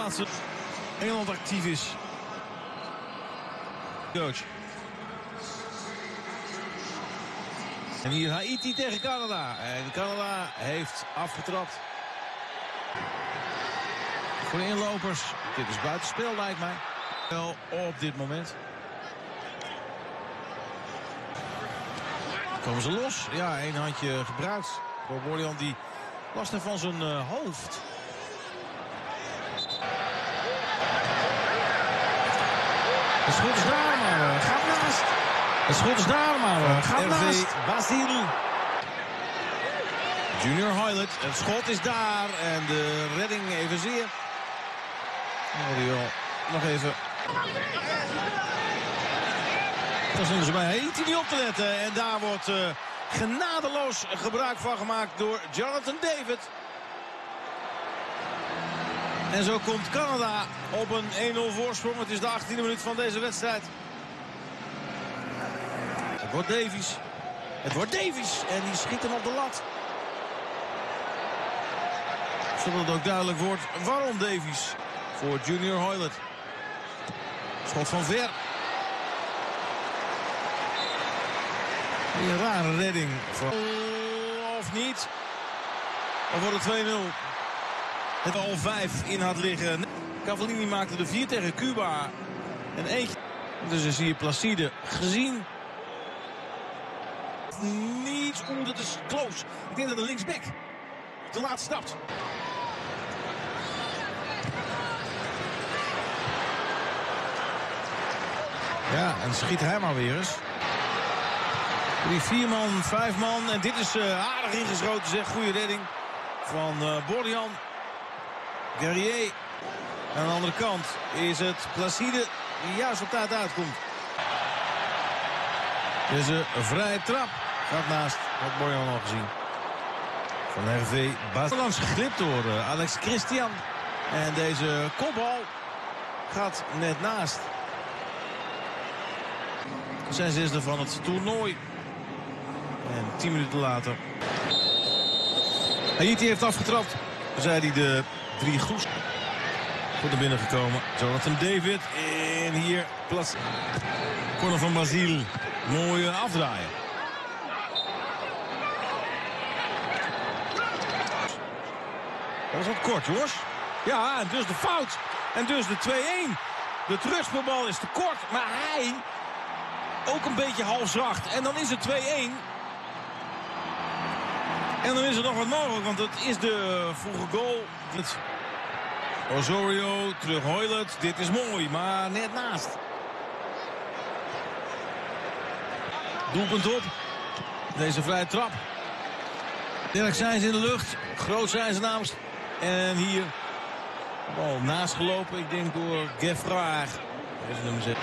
plaatsen Engeland actief is. Coach. En hier Haiti tegen Canada. En Canada heeft afgetrapt. Voor de inlopers. Dit is buitenspel, lijkt mij. Wel op dit moment. Komen ze los? Ja, één handje gebruikt. Voor Borjan die last heeft van zijn hoofd. De schot is daar, maar gaat naast. De schot is daar, maar gaat naast. Basile. Junior Hoilett. Het schot is daar. En de redding evenzeer. Nog even. Dan zijn ze bij Haiti niet op te letten. En daar wordt genadeloos gebruik van gemaakt door Jonathan David. En zo komt Canada op een 1-0 voorsprong. Het is de 18e minuut van deze wedstrijd. Het wordt Davies. Het wordt Davies. En die schiet hem op de lat. Zodat het ook duidelijk wordt waarom Davies. Voor Junior Hoilett. Schot van ver. Een rare redding. Of niet. Of wordt het 2-0. Het al 5 in had liggen. Cavallini maakte de 4 tegen Cuba. En eentje. Dus is hier Placide gezien. Niets. Oeh, dat is close. Ik denk dat de linksback te laat stapt. Ja, en schiet hij maar weer eens. 3, 4 man, 5 man. En dit is aardig ingeschoten, zeg. Goede redding van Borjan. Guerrier. Aan de andere kant is het Placide die juist op tijd uitkomt. Dit is een vrije trap. Gaat naast. Had Borjan al gezien. Van Hervé Bas. Langs geglipt door Alex Christian. En deze kopbal gaat net naast. Zijn zesde van het toernooi. En 10 minuten later. Haiti heeft afgetrapt. Zei hij de 3 groes. Goed naar binnen gekomen. Jonathan David. En hier plaats. Corner van Basile. Mooie afdraaien. Dat was wat kort, jongens. Ja, en dus de fout. En dus de 2-1. De terugspeelbal is te kort. Maar hij ook een beetje halfzacht. En dan is het 2-1. En dan is er nog wat mogelijk. Want het is de vroege goal. Osorio, terug Hoilett. Dit is mooi, maar net naast. Doelpunt op. Deze vrije trap. Sterk zijn ze in de lucht. Groot zijn ze namens. En hier. Bal naast gelopen. Ik denk door Gefraar. Dat is nummer 6.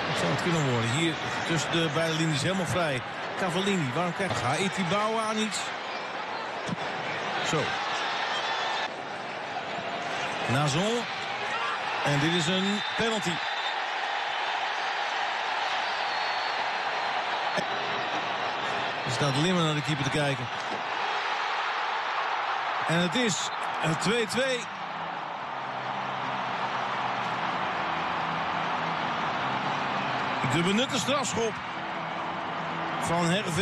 Dat zou het kunnen worden. Hier tussen de beide linies helemaal vrij. Cavallini. Waarom krijgt Haiti bouwen aan iets? Zo. Nazon. En dit is een penalty. Er staat Limmer naar de keeper te kijken. En het is 2-2. De benutte strafschop van Hervé.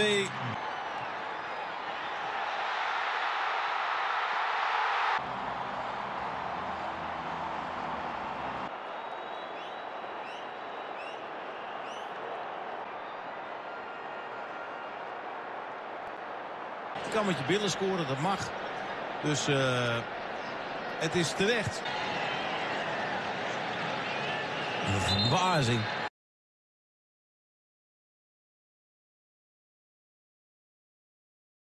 Je kan met je billen scoren, dat mag. Dus het is terecht. Een verbazing.